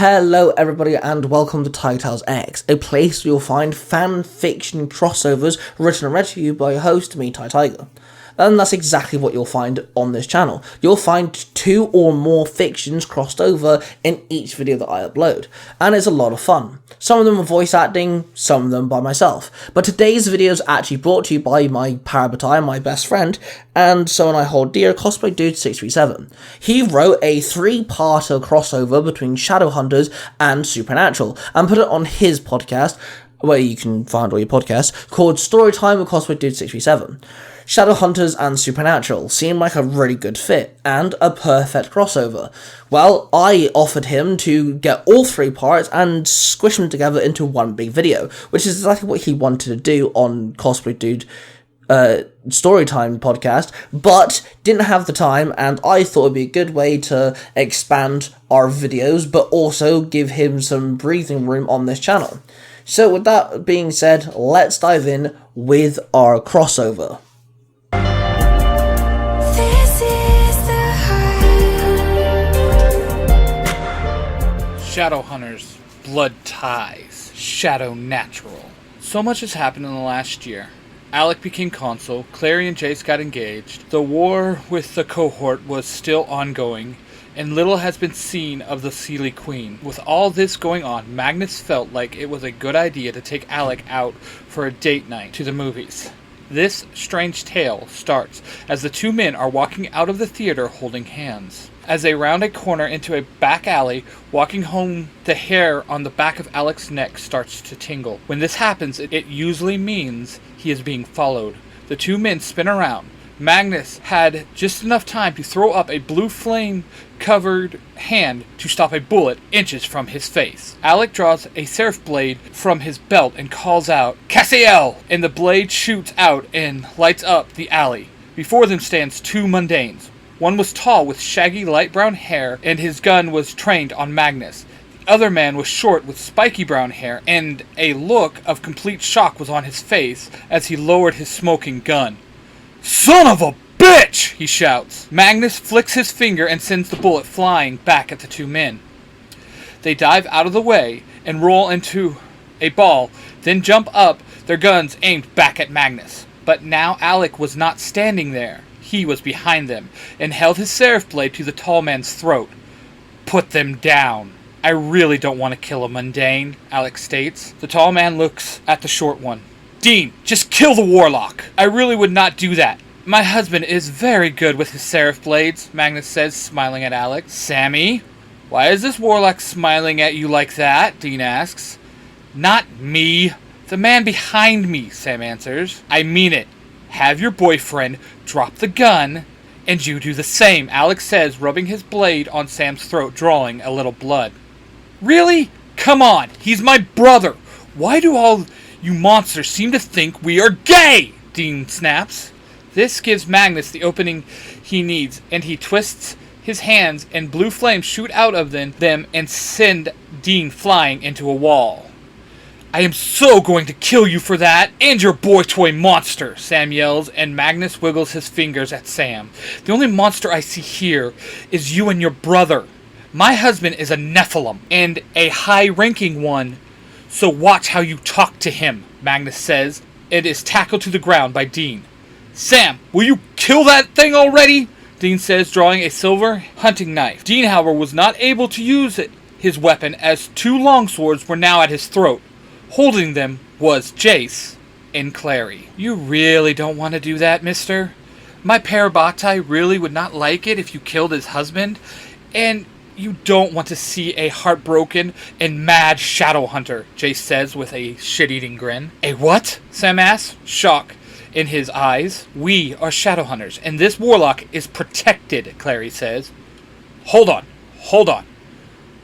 Hello everybody and welcome to Titles X, a place where you'll find fan fiction crossovers written and read to you by your host, me, Ty Tiger. And that's exactly what you'll find on this channel. You'll find 2 or more fictions crossed over in each video that I upload, and it's a lot of fun. Some of them are voice acting, some of them by myself. But today's video is actually brought to you by my parabatai, my best friend, and someone I hold dear, Cosplay Dude 637. He wrote a 3-parter crossover between Shadowhunters and Supernatural, and put it on his podcast, where you can find all your podcasts, called Storytime with Cosplay Dude 637. Shadowhunters and Supernatural seemed like a really good fit, and a perfect crossover. Well, I offered him to get all 3 parts and squish them together into one big video, which is exactly what he wanted to do on Cosplay Dude Storytime podcast, but didn't have the time, and I thought it'd be a good way to expand our videos, but also give him some breathing room on this channel. So with that being said, let's dive in with our crossover. Shadowhunters, Blood Ties, Shadownatural. So much has happened in the last year. Alec became consul, Clary and Jace got engaged, the war with the cohort was still ongoing, and little has been seen of the Seelie Queen. With all this going on, Magnus felt like it was a good idea to take Alec out for a date night to the movies. This strange tale starts as the 2 men are walking out of the theater holding hands. As they round a corner into a back alley, walking home, the hair on the back of Alec's neck starts to tingle. When this happens, it usually means he is being followed. The 2 men spin around. Magnus had just enough time to throw up a blue flame-covered hand to stop a bullet inches from his face. Alec draws a seraph blade from his belt and calls out, "Cassiel!" And the blade shoots out and lights up the alley. Before them stands 2 mundanes. One was tall with shaggy light brown hair, and his gun was trained on Magnus. The other man was short with spiky brown hair, and a look of complete shock was on his face as he lowered his smoking gun. "Son of a bitch!" he shouts. Magnus flicks his finger and sends the bullet flying back at the 2 men. They dive out of the way and roll into a ball, then jump up, their guns aimed back at Magnus. But now Alec was not standing there. He was behind them, and held his seraph blade to the tall man's throat. "Put them down. I really don't want to kill a mundane," Alec states. The tall man looks at the short one. "Dean, just kill the warlock." "I really would not do that. My husband is very good with his seraph blades," Magnus says, smiling at Alec. "Sammy, why is this warlock smiling at you like that?" Dean asks. "Not me. The man behind me," Sam answers. "I mean it. Have your boyfriend drop the gun, and you do the same," Alex says, rubbing his blade on Sam's throat, drawing a little blood. "Really? Come on, he's my brother. Why do all you monsters seem to think we are gay?" Dean snaps. This gives Magnus the opening he needs, and he twists his hands, and blue flames shoot out of them and send Dean flying into a wall. "I am so going to kill you for that, and your boy toy monster," Sam yells, and Magnus wiggles his fingers at Sam. "The only monster I see here is you and your brother. My husband is a Nephilim, and a high-ranking one, so watch how you talk to him," Magnus says, and is tackled to the ground by Dean. "Sam, will you kill that thing already?" Dean says, drawing a silver hunting knife. Dean, however, was not able to use his weapon, as 2 longswords were now at his throat. Holding them was Jace and Clary. "You really don't want to do that, mister? My parabatai really would not like it if you killed his husband, and you don't want to see a heartbroken and mad Shadowhunter," Jace says with a shit-eating grin. "A what?" Sam asks, shock in his eyes. "We are Shadowhunters, and this warlock is protected," Clary says. Hold on.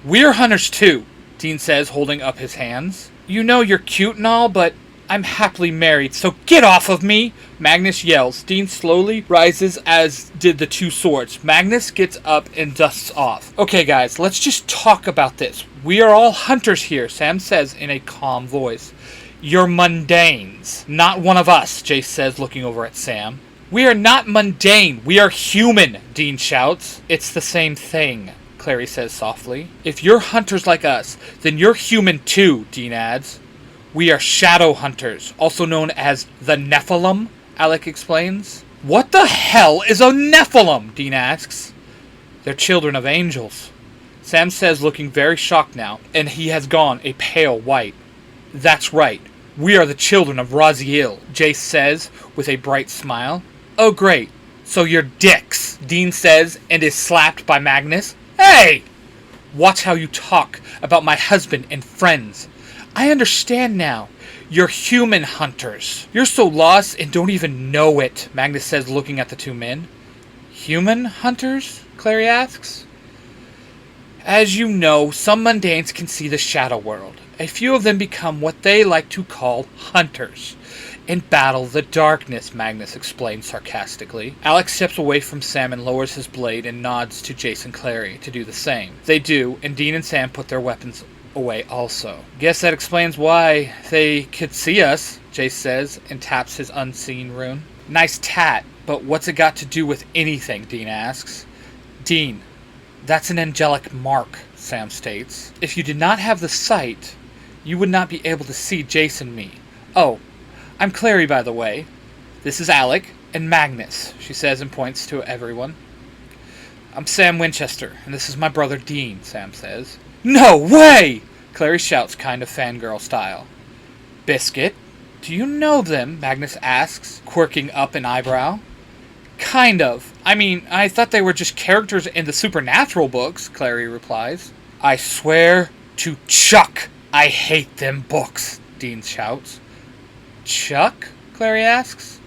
We're hunters too," Dean says, holding up his hands. "You know you're cute and all, but I'm happily married, so get off of me!" Magnus yells. Dean slowly rises, as did the 2 swords. Magnus gets up and dusts off. "Okay guys, let's just talk about this. We are all hunters here," Sam says in a calm voice. "You're mundanes, not one of us," Jace says, looking over at Sam. "We are not mundane, we are human," Dean shouts. "It's the same thing," Clary says softly. If you're hunters like us, then you're human too, Dean adds. We are Shadowhunters, also known as the Nephilim, Alec explains. What the hell is a Nephilim? Dean asks. They're children of angels, Sam says, looking very shocked now, and he has gone a pale white. That's right. We are the children of Raziel, Jace says with a bright smile. Oh great, so you're dicks, Dean says, and is slapped by Magnus. Hey! Watch how you talk about my husband and friends. I understand now. You're human hunters. You're so lost and don't even know it, Magnus says, looking at the two men. Human hunters? Clary asks. As you know, some mundanes can see the shadow world. A few of them become what they like to call hunters and battle the darkness, Magnus explains sarcastically. Alex steps away from Sam and lowers his blade and nods to Jace and Clary to do the same. They do, and Dean and Sam put their weapons away also. Guess that explains why they could see us, Jace says, and taps his unseen rune. Nice tat, but what's it got to do with anything, Dean asks. Dean, that's an angelic mark, Sam states. If you did not have the sight, you would not be able to see Jace and me. Oh, I'm Clary, by the way. This is Alec and Magnus, she says and points to everyone. I'm Sam Winchester, and this is my brother Dean, Sam says. No way! Clary shouts, kind of fangirl style. Biscuit, do you know them? Magnus asks, quirking up an eyebrow. Kind of. I mean, I thought they were just characters in the supernatural books, Clary replies. I swear to Chuck, I hate them books, Dean shouts. Chuck? Clary asks.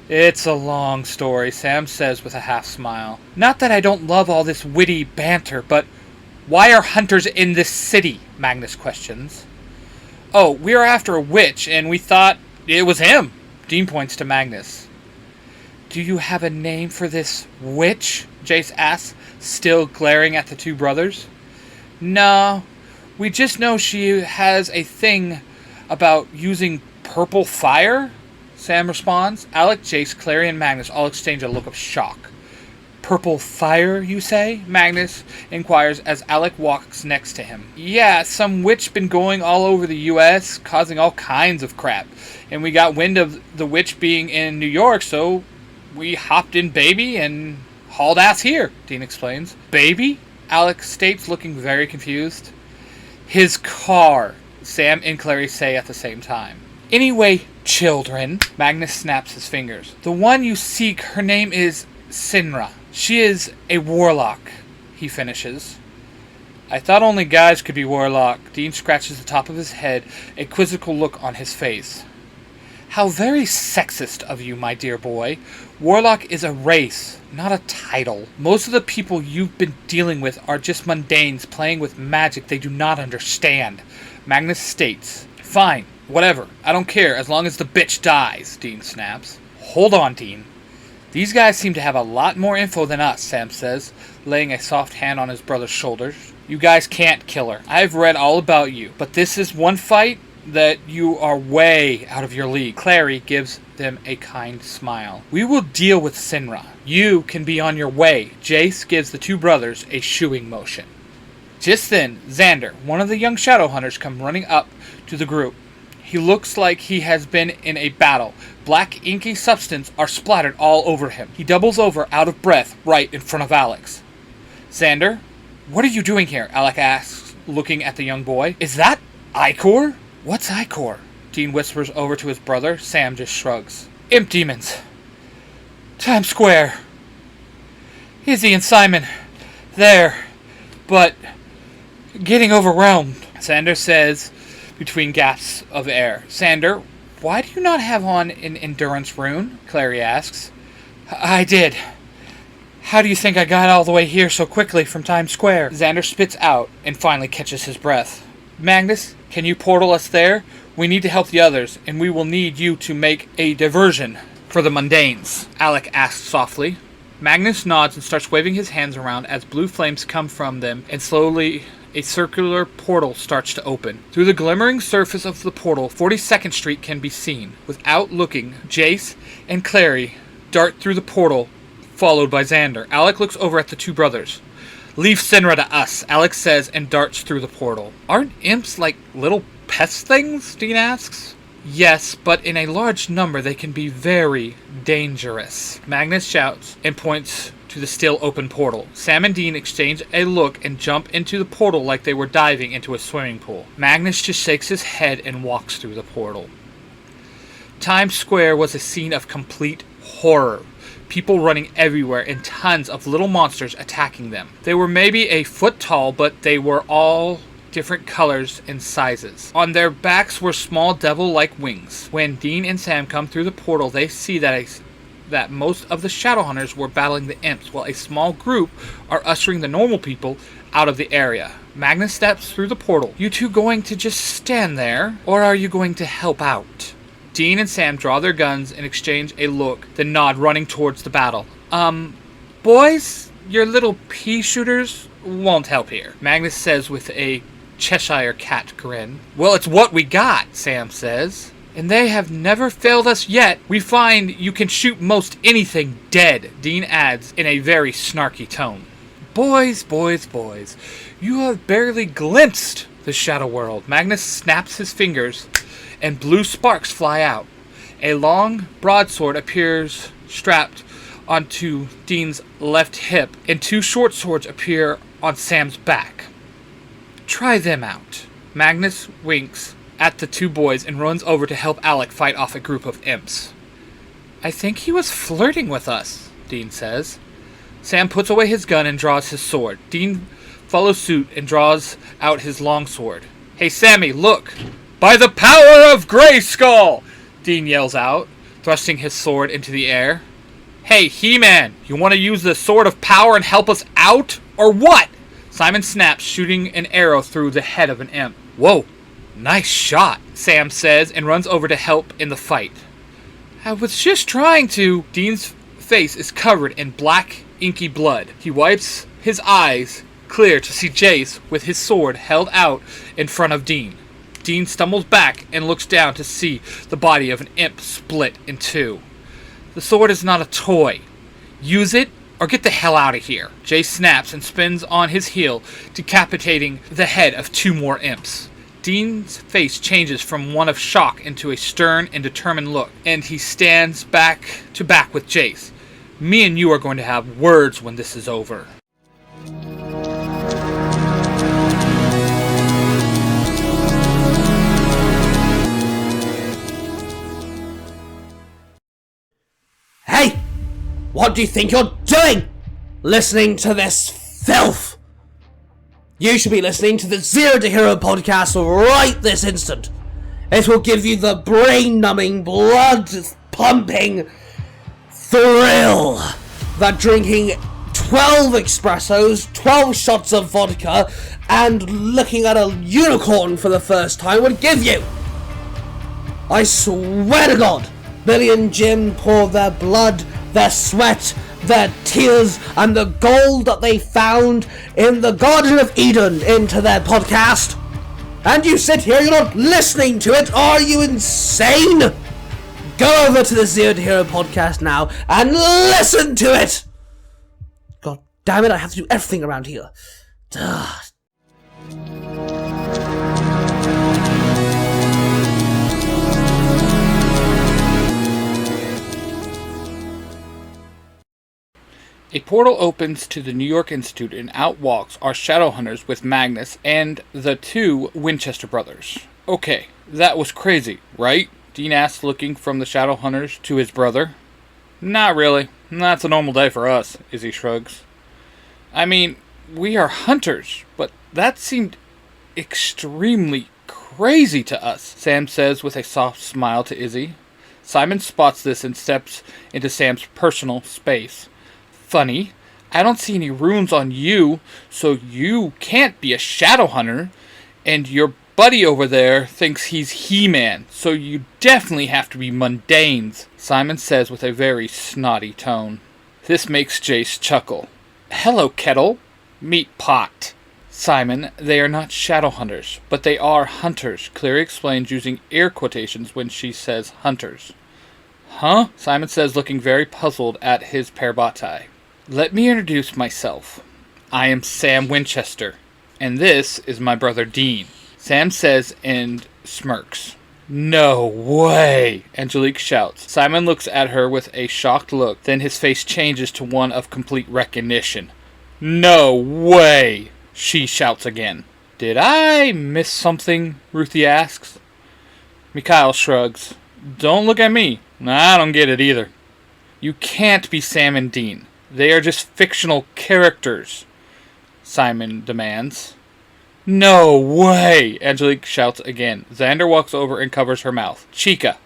It's a long story, Sam says with a half smile. Not that I don't love all this witty banter, but why are hunters in this city? Magnus questions. Oh, we are after a witch, and we thought it was him, Dean points to Magnus. Do you have a name for this witch? Jace asks, still glaring at the two brothers. No, we just know she has a thing about using purple fire, Sam responds. Alec, Jace, Clary, and Magnus all exchange a look of shock. Purple fire, you say? Magnus inquires as Alec walks next to him. Yeah, some witch been going all over the U.S., causing all kinds of crap. And we got wind of the witch being in New York, so we hopped in baby and hauled ass here, Dean explains. Baby? Alec states, looking very confused. His car, Sam and Clary say at the same time. Anyway, children, Magnus snaps his fingers. The one you seek, her name is Sinra. She is a warlock, he finishes. I thought only guys could be warlock. Dean scratches the top of his head, a quizzical look on his face. How very sexist of you, my dear boy. Warlock is a race, not a title. Most of the people you've been dealing with are just mundanes playing with magic they do not understand, Magnus states. Fine, whatever. I don't care, as long as the bitch dies, Dean snaps. Hold on, Dean. These guys seem to have a lot more info than us, Sam says, laying a soft hand on his brother's shoulders. You guys can't kill her. I've read all about you, but this is one fight that you are way out of your league. Clary gives them a kind smile. We will deal with Sinra. You can be on your way. Jace gives the two brothers a shooing motion. Just then, Xander, one of the young Shadowhunters, comes running up to the group. He looks like he has been in a battle. Black inky substance are splattered all over him. He doubles over, out of breath, right in front of Alex. Xander, what are you doing here? Alec asks, looking at the young boy. Is that Icor? What's Icor? Dean whispers over to his brother. Sam just shrugs. Imp demons. Times Square. Izzy and Simon. There. But getting overwhelmed, Xander says between gasps of air. Xander, why do you not have on an endurance rune? Clary asks. I did. How do you think I got all the way here so quickly from Times Square? Xander spits out and finally catches his breath. Magnus, can you portal us there? We need to help the others, and we will need you to make a diversion for the mundanes, Alec asks softly. Magnus nods and starts waving his hands around as blue flames come from them, and slowly a circular portal starts to open. Through the glimmering surface of the portal, 42nd Street can be seen. Without looking, Jace and Clary dart through the portal, followed by Xander. Alec looks over at the two brothers. Leave Sinra to us, Alex says and darts through the portal. Aren't imps like little pest things? Dean asks. Yes, but in a large number they can be very dangerous, Magnus shouts and points to the still open portal. Sam and Dean exchange a look and jump into the portal like they were diving into a swimming pool. Magnus just shakes his head and walks through the portal. Times Square was a scene of complete horror. People running everywhere and tons of little monsters attacking them. They were maybe a foot tall, but they were all different colors and sizes. On their backs were small devil-like wings. When Dean and Sam come through the portal, they see that most of the Shadowhunters were battling the imps, while a small group are ushering the normal people out of the area. Magnus steps through the portal. You two going to just stand there, or are you going to help out? Dean and Sam draw their guns and exchange a look, then nod, running towards the battle. Boys, your little pea shooters won't help here, Magnus says with a Cheshire cat grin. Well, it's what we got, Sam says. And they have never failed us yet. We find you can shoot most anything dead, Dean adds in a very snarky tone. Boys, you have barely glimpsed the shadow world. Magnus snaps his fingers and blue sparks fly out. A long broadsword appears strapped onto Dean's left hip, and two short swords appear on Sam's back. Try them out. Magnus winks at the two boys and runs over to help Alec fight off a group of imps. I think he was flirting with us, Dean says. Sam puts away his gun and draws his sword. Dean follows suit and draws out his long sword. Hey Sammy, look! By the power of Grayskull! Dean yells out, thrusting his sword into the air. Hey, He-Man, you want to use the sword of power and help us out? Or what? Simon snaps, shooting an arrow through the head of an imp. Whoa, nice shot, Sam says and runs over to help in the fight. I was just trying to... Dean's face is covered in black, inky blood. He wipes his eyes clear to see Jace with his sword held out in front of Dean. Dean stumbles back and looks down to see the body of an imp split in two. The sword is not a toy. Use it or get the hell out of here. Jace snaps and spins on his heel, decapitating the head of two more imps. Dean's face changes from one of shock into a stern and determined look, and he stands back to back with Jace. Me and you are going to have words when this is over. Hey! What do you think you're doing? Listening to this filth? You should be listening to the Zero to Hero podcast right this instant. It will give you the brain-numbing, blood-pumping thrill that drinking 12 espressos, 12 shots of vodka, and looking at a unicorn for the first time would give you. I swear to God, Billy and Jim pour their blood, their sweat, their tears, and the gold that they found in the Garden of Eden into their podcast. And you sit here, you're not listening to it. Are you insane? Go over to the Zero to Hero podcast now and listen to it. God damn it, I have to do everything around here. Ugh. A portal opens to the New York Institute and out walks our Shadowhunters with Magnus and the two Winchester brothers. Okay, that was crazy, right? Dean asks, looking from the Shadowhunters to his brother. Not really. That's a normal day for us, Izzy shrugs. I mean, we are hunters, but that seemed extremely crazy to us, Sam says with a soft smile to Izzy. Simon spots this and steps into Sam's personal space. Funny, I don't see any runes on you, so you can't be a Shadowhunter, and your buddy over there thinks he's He-Man, so you definitely have to be mundanes, Simon says with a very snotty tone. This makes Jace chuckle. Hello, Kettle. Meat pot. Simon, they are not Shadowhunters, but they are hunters, Clary explains using air quotations when she says hunters. Huh? Simon says, looking very puzzled at his parabatai. Let me introduce myself. I am Sam Winchester, and this is my brother Dean, Sam says and smirks. No way, Angelique shouts. Simon looks at her with a shocked look, then his face changes to one of complete recognition. No way, she shouts again. Did I miss something? Ruthie asks. Mikhail shrugs. Don't look at me. I don't get it either. You can't be Sam and Dean. They are just fictional characters, Simon demands. No way, Angelique shouts again. Xander walks over and covers her mouth. Chica,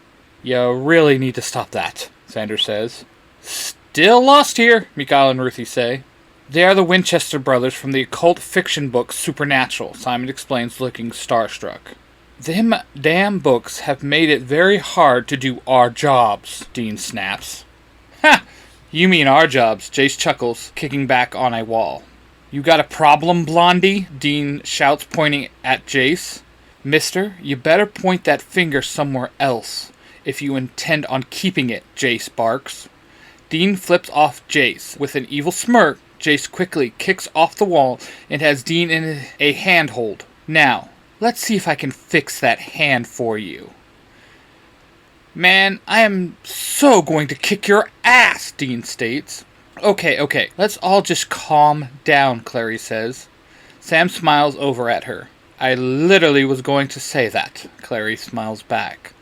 you really need to stop that, Xander says. Still lost here, Mikhail and Ruthie say. They are the Winchester brothers from the occult fiction book Supernatural, Simon explains, looking starstruck. Them damn books have made it very hard to do our jobs, Dean snaps. Ha! You mean our jobs, Jace chuckles, kicking back on a wall. You got a problem, Blondie? Dean shouts, pointing at Jace. Mister, you better point that finger somewhere else, if you intend on keeping it, Jace barks. Dean flips off Jace. With an evil smirk, Jace quickly kicks off the wall and has Dean in a handhold. Now, let's see if I can fix that hand for you. Man, I am so going to kick your ass, Dean states. Okay, let's all just calm down, Clary says. Sam smiles over at her. I literally was going to say that, Clary smiles back.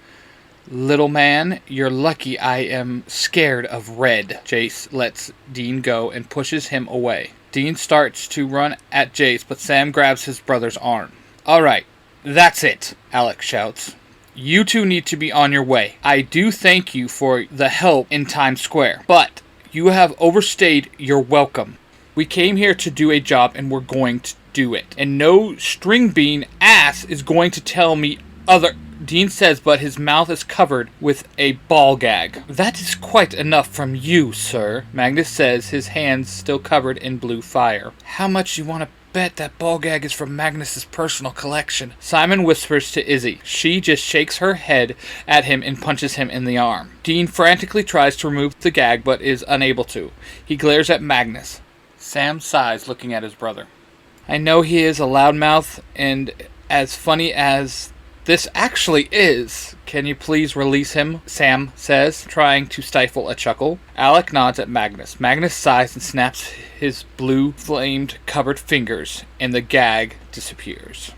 Little man, you're lucky I am scared of red. Jace lets Dean go and pushes him away. Dean starts to run at Jace, but Sam grabs his brother's arm. Alright, that's it, Alex shouts. You two need to be on your way. I do thank you for the help in Times Square, but you have overstayed your welcome. We came here to do a job and we're going to do it. And no string bean ass is going to tell me other... Dean says, but his mouth is covered with a ball gag. That is quite enough from you, sir, Magnus says, his hands still covered in blue fire. How much you want to bet that ball gag is from Magnus's personal collection? Simon whispers to Izzy. She just shakes her head at him and punches him in the arm. Dean frantically tries to remove the gag, but is unable to. He glares at Magnus. Sam sighs, looking at his brother. I know he is a loudmouth, and as funny as this actually is, can you please release him? Sam says, trying to stifle a chuckle. Alec nods at Magnus. Magnus sighs and snaps his blue flamed covered fingers, and the gag disappears.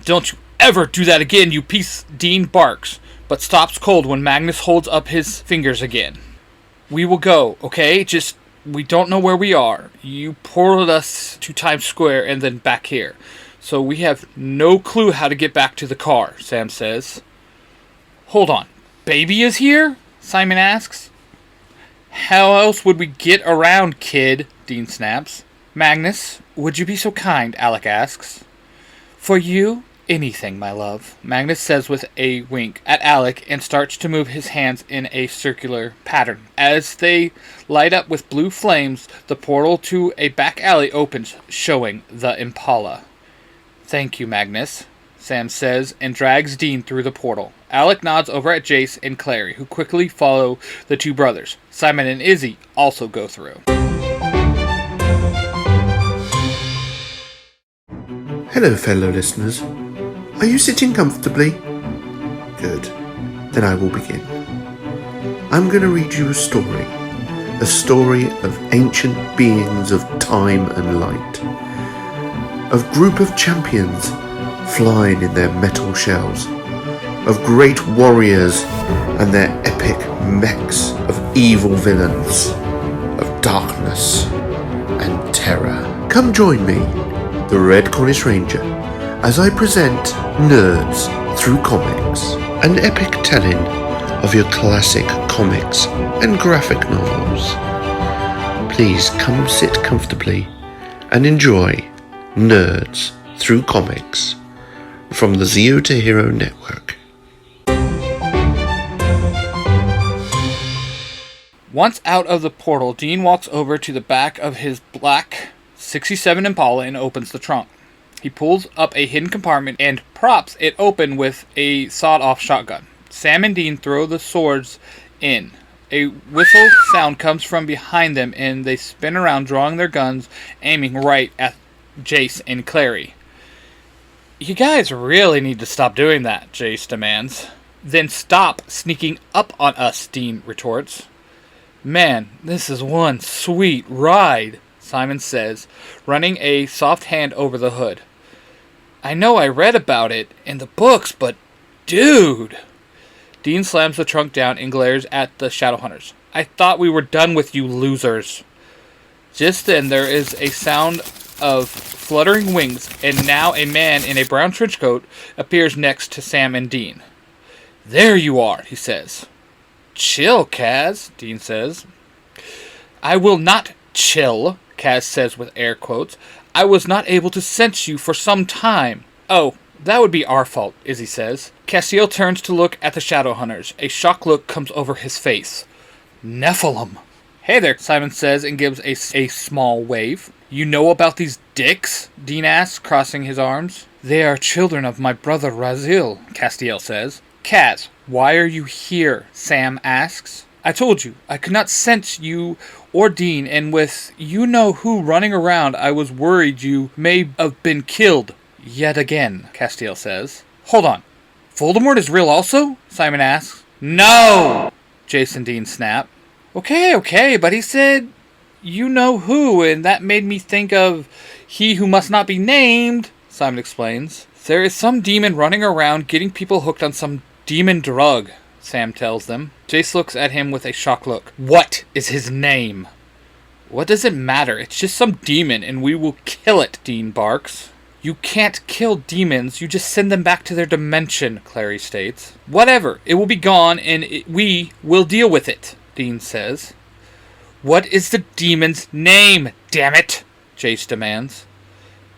Don't you ever do that again, you piece, Dean barks, but stops cold when Magnus holds up his fingers again. We will go, okay? Just, we don't know where we are. You portaled us to Times Square and then back here. So we have no clue how to get back to the car, Sam says. Hold on. Baby is here? Simon asks. How else would we get around, kid? Dean snaps. Magnus, would you be so kind? Alec asks. For you, anything, my love, Magnus says with a wink at Alec and starts to move his hands in a circular pattern. As they light up with blue flames, the portal to a back alley opens, showing the Impala. Thank you, Magnus, Sam says, and drags Dean through the portal. Alec nods over at Jace and Clary, who quickly follow the two brothers. Simon and Izzy also go through. Hello, fellow listeners. Are you sitting comfortably? Good. Then I will begin. I'm going to read you a story of ancient beings of time and light. Of group of champions flying in their metal shells, of great warriors and their epic mechs, of evil villains, of darkness and terror. Come join me, the Red Cornish Ranger, as I present Nerds Through Comics, an epic telling of your classic comics and graphic novels. Please come sit comfortably and enjoy Nerds Through Comics from the Zero to Hero Network. Once out of the portal, Dean walks over to the back of his black 67 Impala and opens the trunk. He pulls up a hidden compartment and props it open with a sawed-off shotgun. Sam and Dean throw the swords in. A whistle sound comes from behind them, and they spin around, drawing their guns, aiming right at Jace and Clary. You guys really need to stop doing that, Jace demands. Then stop sneaking up on us, Dean retorts. Man, this is one sweet ride, Simon says, running a soft hand over the hood. I know I read about it in the books, but dude... Dean slams the trunk down and glares at the Shadowhunters. I thought we were done with you losers. Just then there is a sound of fluttering wings, and now a man in a brown trench coat appears next to Sam and Dean. There you are, he says. Chill, Kaz, Dean says. I will not chill, Kaz says with air quotes. I was not able to sense you for some time. Oh, that would be our fault, Izzy says. Castiel turns to look at the Shadowhunters. A shocked look comes over his face. Nephilim. Hey there, Simon says and gives a small wave. You know about these dicks? Dean asks, crossing his arms. They are children of my brother Razil, Castiel says. Kaz, why are you here? Sam asks. I told you, I could not sense you or Dean, and with you-know-who running around, I was worried you may have been killed. Yet again, Castiel says. Hold on. Voldemort is real also? Simon asks. No! Jace and Dean snap. Okay, but he said, you know who, and that made me think of he who must not be named, Simon explains. There is some demon running around getting people hooked on some demon drug, Sam tells them. Jace looks at him with a shocked look. What is his name? What does it matter? It's just some demon, and we will kill it, Dean barks. You can't kill demons, you just send them back to their dimension, Clary states. Whatever, it will be gone, and we will deal with it, Dean says. What is the demon's name, damn it? Jace demands.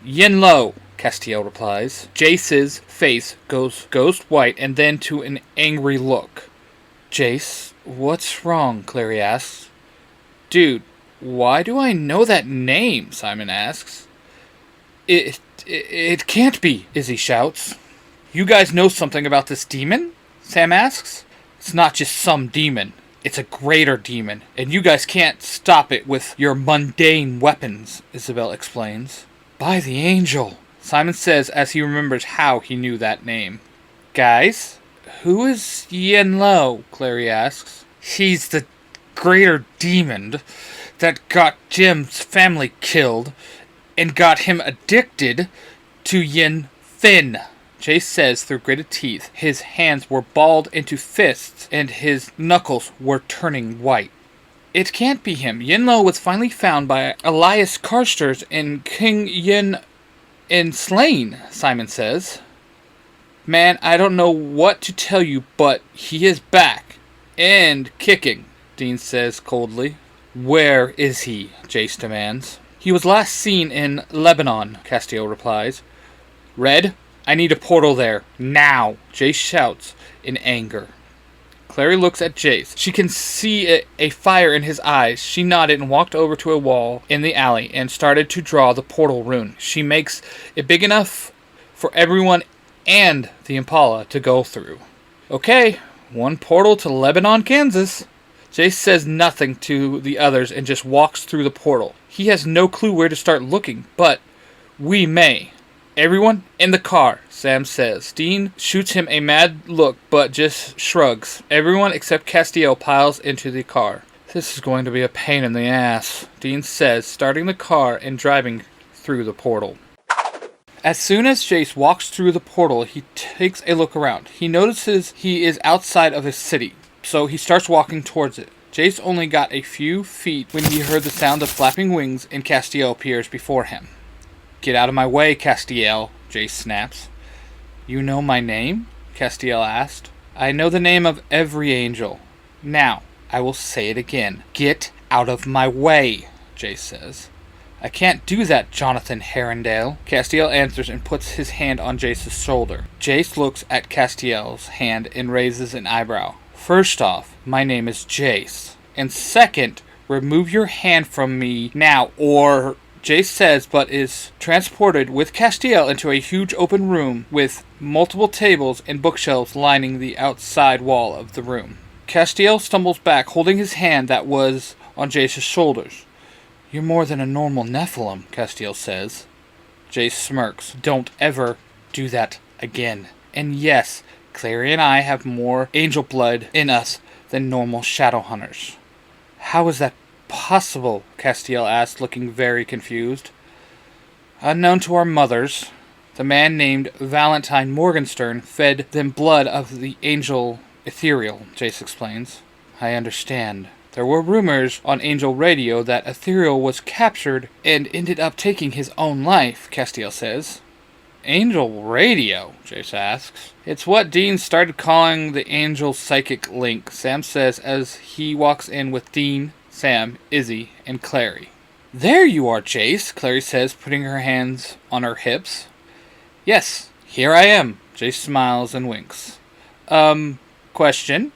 Yinlo, Castiel replies. Jace's face goes ghost white and then to an angry look. Jace, what's wrong? Clary asks. Dude, why do I know that name? Simon asks. It can't be, Izzy shouts. You guys know something about this demon? Sam asks. It's not just some demon. It's a greater demon, and you guys can't stop it with your mundane weapons, Isabel explains. By the angel, Simon says as he remembers how he knew that name. Guys, who is Yenlo? Clary asks. He's the greater demon that got Jim's family killed and got him addicted to Yin Fin. Jace says through gritted teeth. His hands were balled into fists, and his knuckles were turning white. It can't be him. Yinlo was finally found by Elias Karsters and King Yin and slain, Simon says. Man, I don't know what to tell you, but he is back. And kicking, Dean says coldly. Where is he? Jace demands. He was last seen in Lebanon, Castiel replies. Red? I need a portal there, now, Jace shouts in anger. Clary looks at Jace. She can see a fire in his eyes. She nodded and walked over to a wall in the alley and started to draw the portal rune. She makes it big enough for everyone and the Impala to go through. Okay, one portal to Lebanon, Kansas. Jace says nothing to the others and just walks through the portal. He has no clue where to start looking, but we may. Everyone in the car, Sam says. Dean shoots him a mad look, but just shrugs. Everyone except Castiel piles into the car. This is going to be a pain in the ass, Dean says, starting the car and driving through the portal. As soon as Jace walks through the portal, he takes a look around. He notices he is outside of his city, so he starts walking towards it. Jace only got a few feet when he heard the sound of flapping wings and Castiel appears before him. Get out of my way, Castiel, Jace snaps. You know my name? Castiel asked. I know the name of every angel. Now, I will say it again. Get out of my way, Jace says. I can't do that, Jonathan Herondale. Castiel answers and puts his hand on Jace's shoulder. Jace looks at Castiel's hand and raises an eyebrow. First off, my name is Jace. And second, remove your hand from me now, or... Jace says, but is transported with Castiel into a huge open room with multiple tables and bookshelves lining the outside wall of the room. Castiel stumbles back, holding his hand that was on Jace's shoulders. You're more than a normal Nephilim, Castiel says. Jace smirks. Don't ever do that again. And yes, Clary and I have more angel blood in us than normal Shadowhunters. How is that possible? Castiel asked, looking very confused. Unknown to our mothers, the man named Valentine Morgenstern fed them blood of the angel Ethereal, Jace explains. I understand. There were rumors on Angel Radio that Ethereal was captured and ended up taking his own life, Castiel says. Angel Radio? Jace asks. It's what Dean started calling the Angel Psychic Link, Sam says as he walks in with Dean, Sam, Izzy, and Clary. There you are, Jace, Clary says, putting her hands on her hips. Yes, here I am. Jace smiles and winks. Question?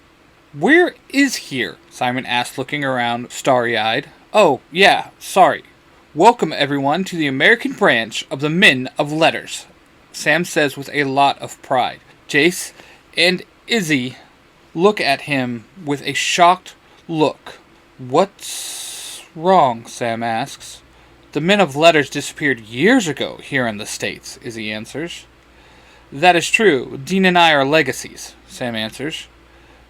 Where is here? Simon asked, looking around starry-eyed. Oh, yeah, sorry. Welcome, everyone, to the American branch of the Men of Letters, Sam says with a lot of pride. Jace and Izzy look at him with a shocked look. What's wrong? Sam asks. The Men of Letters disappeared years ago here in the States, Izzy answers. That is true. Dean and I are legacies, Sam answers.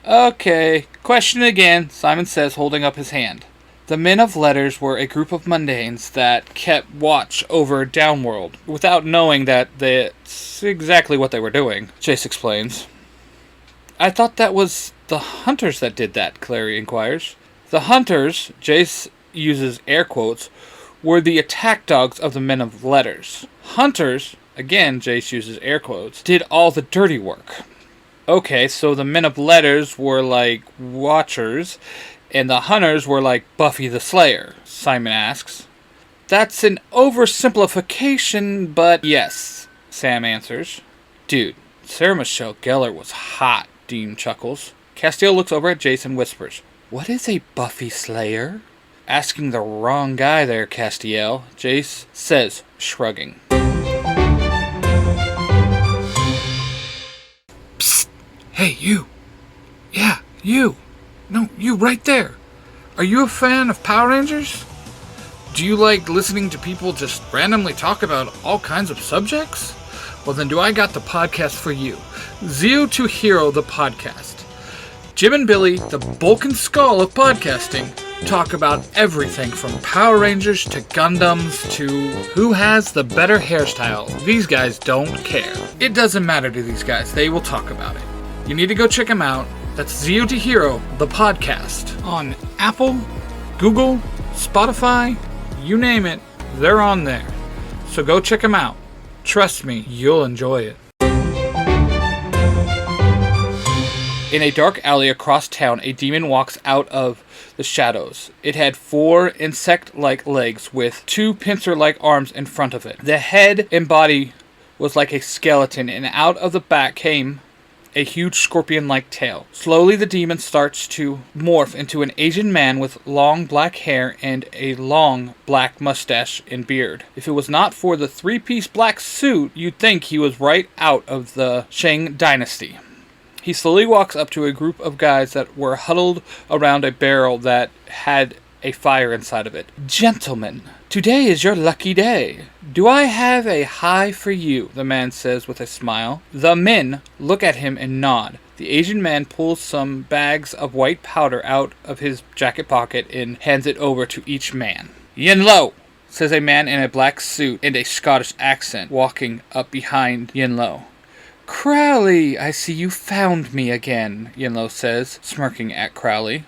Okay, question again, Simon says, holding up his hand. The Men of Letters were a group of mundanes that kept watch over Downworld, without knowing that that's exactly what they were doing, Jace explains. I thought that was the Hunters that did that, Clary inquires. The Hunters, Jace uses air quotes, were the attack dogs of the Men of Letters. Hunters, again Jace uses air quotes, did all the dirty work. Okay, so the Men of Letters were like Watchers, and the Hunters were like Buffy the Slayer, Simon asks. That's an oversimplification, but yes, Sam answers. Dude, Sarah Michelle Gellar was hot, Dean chuckles. Castiel looks over at Jace and whispers, What is a Buffy Slayer? Asking the wrong guy there, Castiel, Jace says, shrugging. Psst! Hey, you! Yeah, you! No, you right there! Are you a fan of Power Rangers? Do you like listening to people just randomly talk about all kinds of subjects? Well then do I got the podcast for you. Zero to Hero, the podcast. Jim and Billy, the bulk and skull of podcasting, talk about everything from Power Rangers to Gundams to who has the better hairstyle. These guys don't care. It doesn't matter to these guys. They will talk about it. You need to go check them out. That's Zero to Hero, the podcast. On Apple, Google, Spotify, you name it, they're on there. So go check them out. Trust me, you'll enjoy it. In a dark alley across town, a demon walks out of the shadows. It had 4 insect-like legs with 2 pincer-like arms in front of it. The head and body was like a skeleton, and out of the back came a huge scorpion-like tail. Slowly the demon starts to morph into an Asian man with long black hair and a long black mustache and beard. If it was not for the 3-piece black suit, you'd think he was right out of the Shang dynasty. He slowly walks up to a group of guys that were huddled around a barrel that had a fire inside of it. Gentlemen, today is your lucky day. Do I have a high for you? The man says with a smile. The men look at him and nod. The Asian man pulls some bags of white powder out of his jacket pocket and hands it over to each man. Yin Lo, says a man in a black suit and a Scottish accent, walking up behind Yin Lo. Crowley, I see you found me again, Yinlo says, smirking at Crowley.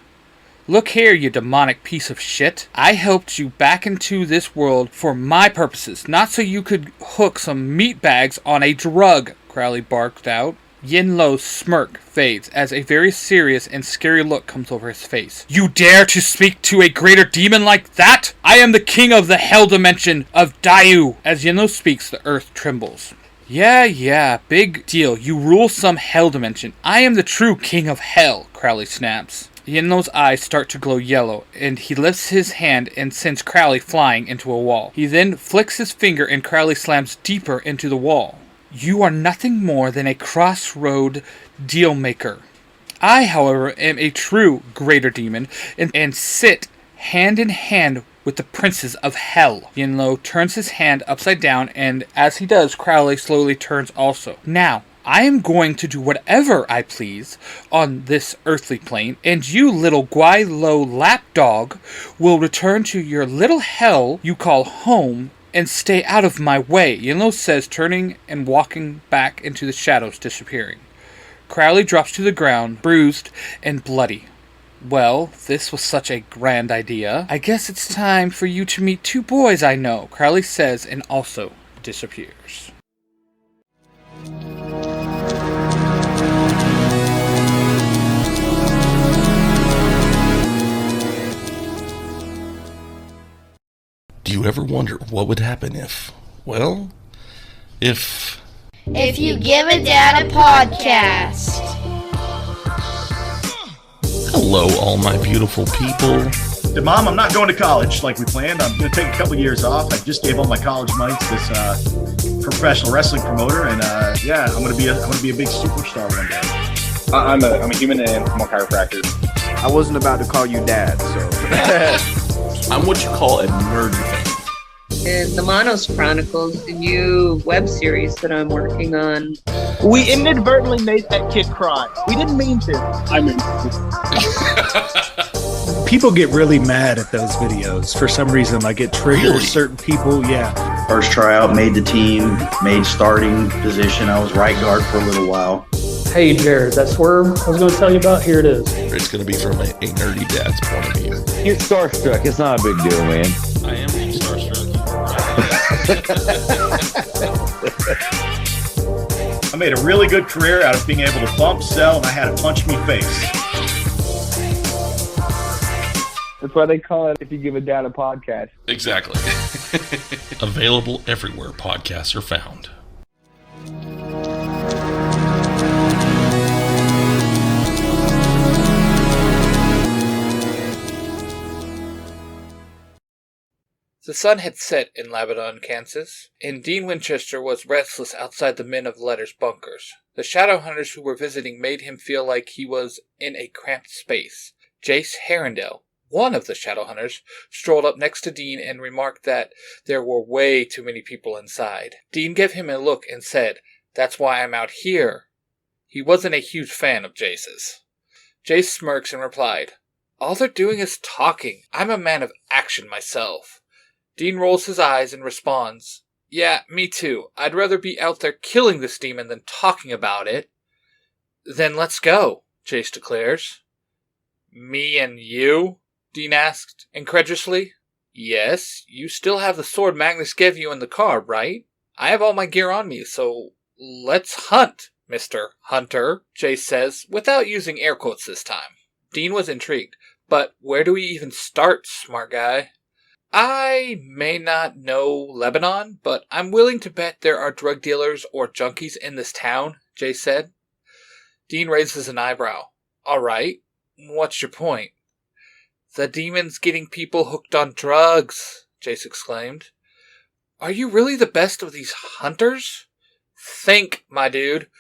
Look here, you demonic piece of shit. I helped you back into this world for my purposes, not so you could hook some meat bags on a drug, Crowley barked out. Yinlo's smirk fades as a very serious and scary look comes over his face. You dare to speak to a greater demon like that? I am the king of the hell dimension of Dayu. As Yinlo speaks, the earth trembles. Yeah, big deal. You rule some hell dimension. I am the true king of hell, Crowley snaps. Yinlo's eyes start to glow yellow, and he lifts his hand and sends Crowley flying into a wall. He then flicks his finger and Crowley slams deeper into the wall. You are nothing more than a crossroad deal maker. I, however, am a true greater demon and sit hand in hand with the princes of hell. Yinlo turns his hand upside down, and as he does, Crowley slowly turns also. Now, I am going to do whatever I please on this earthly plane, and you little Guai-Lo lapdog will return to your little hell you call home and stay out of my way, Yinlo says, turning and walking back into the shadows, disappearing. Crowley drops to the ground, bruised and bloody. Well, this was such a grand idea. I guess it's time for you to meet two boys I know, Crowley says, and also disappears. Do you ever wonder what would happen if you give a dad a podcast. Hello, all my beautiful people. Mom, I'm not going to college like we planned. I'm going to take a couple years off. I just gave all my college money to this professional wrestling promoter, and I'm going to be a big superstar one day. I'm a human and I'm a chiropractor. I wasn't about to call you dad, so. I'm what you call a nerd fan. In the Monos Chronicles, the new web series that I'm working on. We inadvertently made that kid cry. We didn't mean to. I mean People get really mad at those videos for some reason. Like it triggers certain people. Yeah. First tryout, made the team, made starting position. I was right guard for a little while. Hey Jared, that swerve I was going to tell you about, here it is. It's going to be from a nerdy dad's point of view. You're starstruck. It's not a big deal, man. I am being starstruck. I made a really good career out of being able to bump, sell, and I had a punch me face. That's why they call it If You Give a Dad a Podcast. Exactly. Available everywhere podcasts are found. The sun had set in Lebanon, Kansas, and Dean Winchester was restless outside the Men of Letters bunkers. The Shadowhunters who were visiting made him feel like he was in a cramped space. Jace Herondale, one of the Shadowhunters, strolled up next to Dean and remarked that there were way too many people inside. Dean gave him a look and said, "That's why I'm out here." He wasn't a huge fan of Jace's. Jace smirks and replied, "All they're doing is talking. I'm a man of action myself." Dean rolls his eyes and responds, "Yeah, me too. I'd rather be out there killing this demon than talking about it." "Then let's go," Jace declares. "Me and you?" Dean asked incredulously. "Yes, you still have the sword Magnus gave you in the car, right? I have all my gear on me, so let's hunt, Mr. Hunter," Jace says, without using air quotes this time. Dean was intrigued. "But where do we even start, smart guy?" "I may not know Lebanon, but I'm willing to bet there are drug dealers or junkies in this town," Jay said. Dean raises an eyebrow. "All right, what's your point?" "The demon's getting people hooked on drugs," Jace exclaimed. "Are you really the best of these hunters? Think, my dude.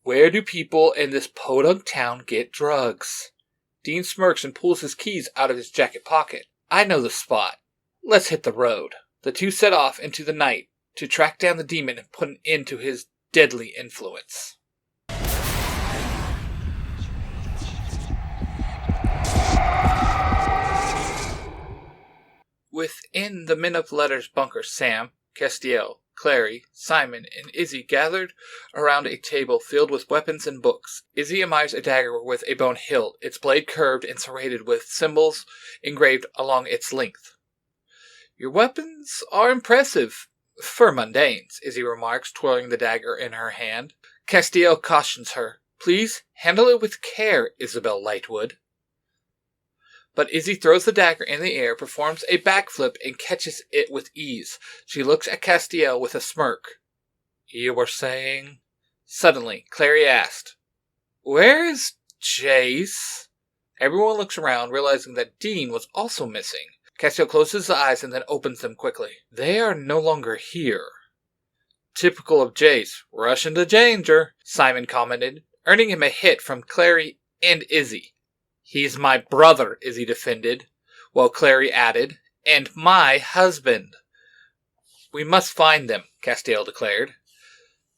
Where do people in this podunk town get drugs?" Dean smirks and pulls his keys out of his jacket pocket. "I know the spot. Let's hit the road." The two set off into the night to track down the demon and put an end to his deadly influence. Within the Men of Letters bunker, Sam, Castiel, Clary, Simon, and Izzy gathered around a table filled with weapons and books. Izzy admires a dagger with a bone hilt, its blade curved and serrated with symbols engraved along its length. "Your weapons are impressive for mundanes," Izzy remarks, twirling the dagger in her hand. Castiel cautions her, "Please handle it with care, Isabel Lightwood." But Izzy throws the dagger in the air, performs a backflip, and catches it with ease. She looks at Castiel with a smirk. "You were saying?" Suddenly, Clary asked, "Where is Jace?" Everyone looks around, realizing that Dean was also missing. Castiel closes his eyes and then opens them quickly. "They are no longer here." "Typical of Jace. Rush into danger," Simon commented, earning him a hit from Clary And Izzy. He's my brother, Izzy defended, while Clary added, and my husband. We must find them, Castiel declared.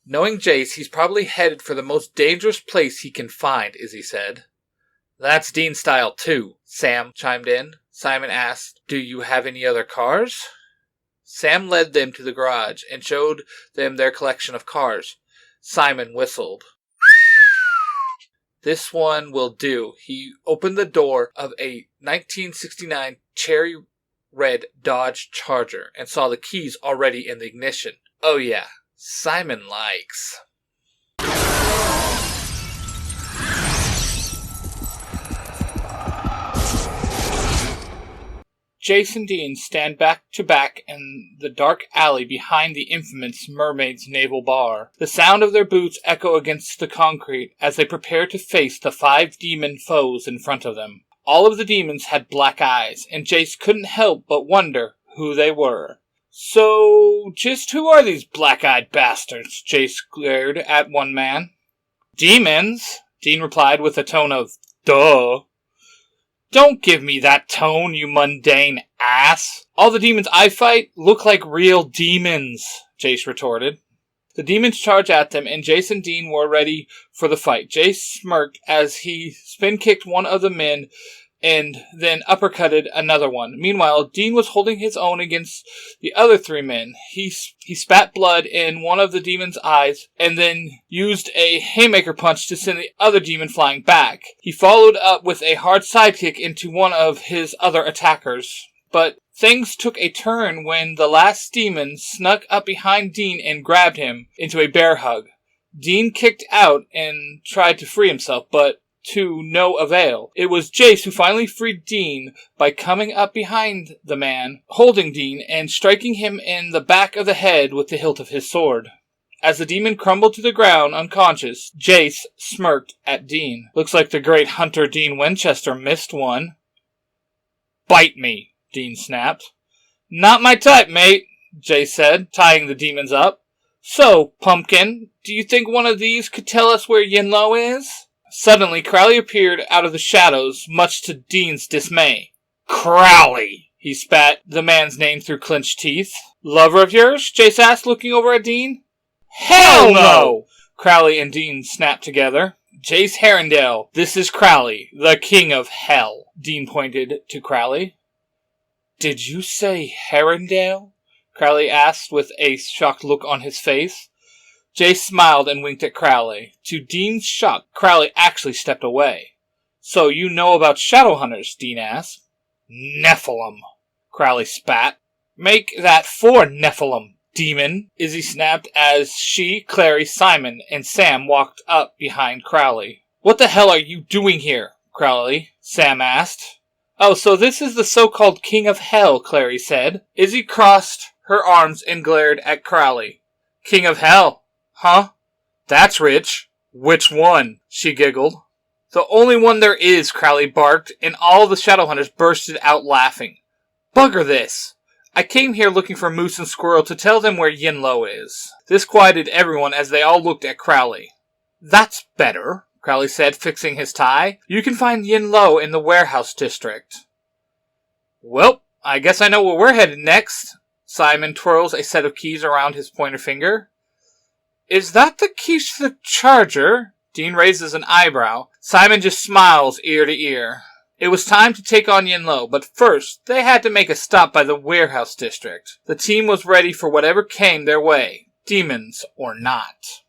Knowing Jace, he's probably headed for the most dangerous place he can find, Izzy said. That's Dean's style too, Sam chimed in. Simon asked, do you have any other cars? Sam led them to the garage and showed them their collection of cars. Simon whistled. This one will do. He opened the door of a 1969 cherry red Dodge Charger and saw the keys already in the ignition. Oh yeah, Simon likes. Jace and Dean stand back to back in the dark alley behind the infamous Mermaid's Naval Bar. The sound of their boots echo against the concrete as they prepare to face the 5 demon foes in front of them. All of the demons had black eyes, and Jace couldn't help but wonder who they were. So, just who are these black-eyed bastards? Jace glared at one man. Demons, Dean replied with a tone of, duh. Don't give me that tone, you mundane ass. All the demons I fight look like real demons, Jace retorted. The demons charged at them, and Jace and Dean were ready for the fight. Jace smirked as he spin-kicked one of the men and then uppercutted another one. Meanwhile, Dean was holding his own against the other 3 men. He spat blood in one of the demon's eyes and then used a haymaker punch to send the other demon flying back. He followed up with a hard sidekick into one of his other attackers. But things took a turn when the last demon snuck up behind Dean and grabbed him into a bear hug. Dean kicked out and tried to free himself, but to no avail. It was Jace who finally freed Dean by coming up behind the man, holding Dean, and striking him in the back of the head with the hilt of his sword. As the demon crumbled to the ground unconscious, Jace smirked at Dean. Looks like the great hunter Dean Winchester missed one. Bite me, Dean snapped. Not my type, mate, Jace said, tying the demons up. So, Pumpkin, do you think one of these could tell us where Yinlo is? Suddenly, Crowley appeared out of the shadows, much to Dean's dismay. Crowley! He spat the man's name through clenched teeth. Lover of yours? Jace asked, looking over at Dean. Hell no! Crowley and Dean snapped together. Jace Herondale, this is Crowley, the king of hell. Dean pointed to Crowley. Did you say Herondale? Crowley asked with a shocked look on his face. Jace smiled and winked at Crowley. To Dean's shock, Crowley actually stepped away. So you know about Shadowhunters? Dean asked. Nephilim, Crowley spat. Make that 4 Nephilim, demon, Izzy snapped as she, Clary, Simon, and Sam walked up behind Crowley. What the hell are you doing here? Crowley, Sam asked. Oh, so this is the so-called King of Hell, Clary said. Izzy crossed her arms and glared at Crowley. King of Hell? Huh? That's rich. Which one? She giggled. The only one there is, Crowley barked, and all the Shadowhunters bursted out laughing. Bugger this. I came here looking for Moose and Squirrel to tell them where Yinlo is. This quieted everyone as they all looked at Crowley. That's better, Crowley said, fixing his tie. You can find Yinlo in the warehouse district. Well, I guess I know where we're headed next. Simon twirls a set of keys around his pointer finger. Is that the keys to the charger? Dean raises an eyebrow. Simon just smiles ear to ear. It was time to take on Yinlo, but first, they had to make a stop by the warehouse district. The team was ready for whatever came their way, demons or not.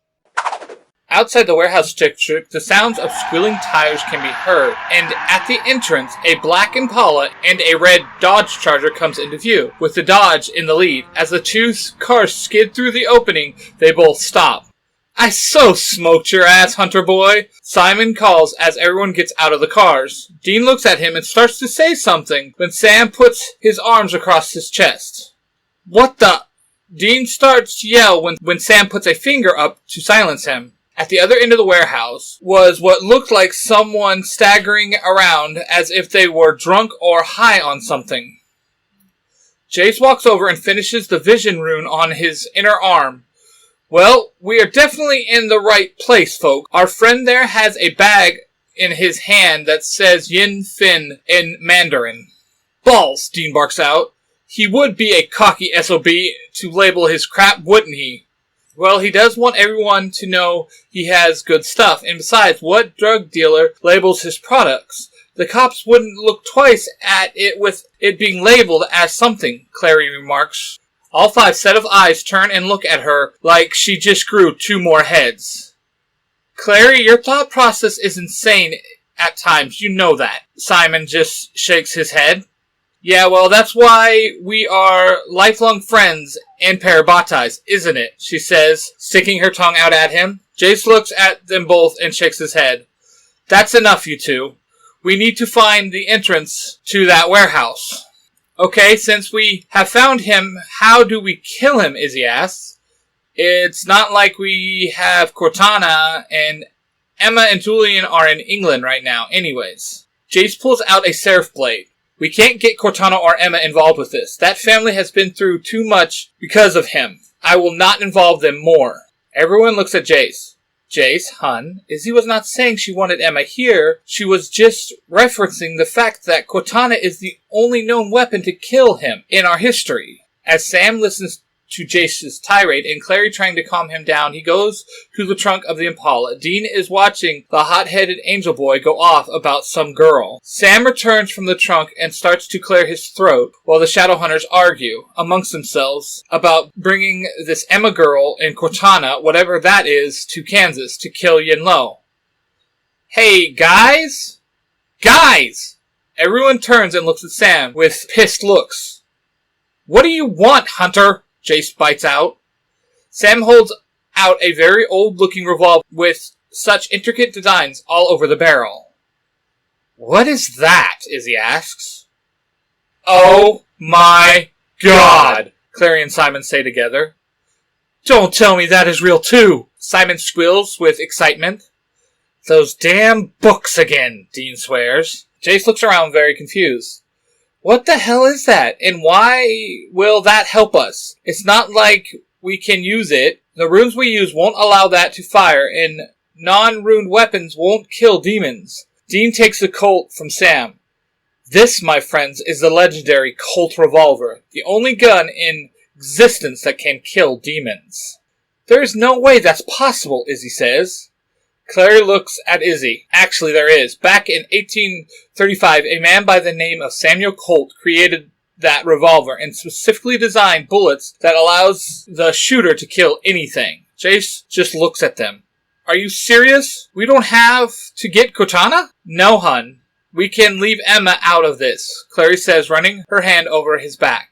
Outside the warehouse district, the sounds of squealing tires can be heard, and at the entrance, a black Impala and a red Dodge Charger comes into view, with the Dodge in the lead. As the 2 cars skid through the opening, they both stop. I so smoked your ass, Hunter boy, Simon calls as everyone gets out of the cars. Dean looks at him and starts to say something, when Sam puts his arms across his chest. What the? Dean starts to yell when Sam puts a finger up to silence him. At the other end of the warehouse was what looked like someone staggering around as if they were drunk or high on something. Jace walks over and finishes the vision rune on his inner arm. Well, we are definitely in the right place, folk. Our friend there has a bag in his hand that says Yin Fin in Mandarin. Balls, Dean barks out. He would be a cocky SOB to label his crap, wouldn't he? Well, he does want everyone to know he has good stuff, and besides, what drug dealer labels his products? The cops wouldn't look twice at it with it being labeled as something, Clary remarks. All 5 set of eyes turn and look at her like she just grew 2 more heads. Clary, your thought process is insane at times, you know that. Simon just shakes his head. Yeah, well, that's why we are lifelong friends and parabatais, isn't it? She says, sticking her tongue out at him. Jace looks at them both and shakes his head. That's enough, you two. We need to find the entrance to that warehouse. Okay, since we have found him, how do we kill him, Izzy asks. It's not like we have Cortana, and Emma and Julian are in England right now anyways. Jace pulls out a serif blade. We can't get Cortana or Emma involved with this. That family has been through too much because of him. I will not involve them more. Everyone looks at Jace. Jace, hun, Izzy was not saying she wanted Emma here. She was just referencing the fact that Cortana is the only known weapon to kill him in our history. As Sam listens to Jace's tirade and Clary trying to calm him down, he goes to the trunk of the Impala. Dean is watching the hot-headed angel boy go off about some girl. Sam returns from the trunk and starts to clear his throat while the Shadowhunters argue amongst themselves about bringing this Emma girl and Cortana, whatever that is, to Kansas to kill Yinlo. Hey, guys! Guys! Everyone turns and looks at Sam with pissed looks. What do you want, Hunter? Jace bites out. Sam holds out a very old-looking revolver with such intricate designs all over the barrel. What is that? Izzy asks. Oh my God! Clary and Simon say together. Don't tell me that is real too! Simon squeals with excitement. Those damn books again, Dean swears. Jace looks around very confused. What the hell is that? And why will that help us? It's not like we can use it. The runes we use won't allow that to fire, and non-runed weapons won't kill demons. Dean takes the Colt from Sam. This, my friends, is the legendary Colt revolver, the only gun in existence that can kill demons. There is no way that's possible, Izzy says. Clary looks at Izzy. Actually, there is. Back in 1835, a man by the name of Samuel Colt created that revolver and specifically designed bullets that allows the shooter to kill anything. Jace just looks at them. Are you serious? We don't have to get Cortana? No, hun. We can leave Emma out of this, Clary says, running her hand over his back.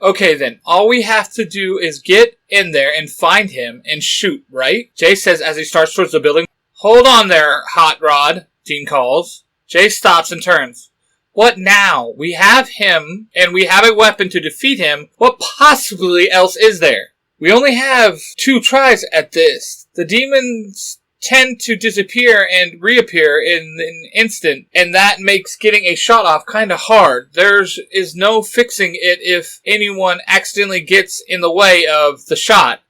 Okay then, all we have to do is get in there and find him and shoot, right? Jace says as he starts towards the building. Hold on there, Hot Rod, Dean calls. Jace stops and turns. What now? We have him, and we have a weapon to defeat him. What possibly else is there? We only have 2 tries at this. The demons tend to disappear and reappear in an instant, and that makes getting a shot off kinda hard. There is no fixing it if anyone accidentally gets in the way of the shot.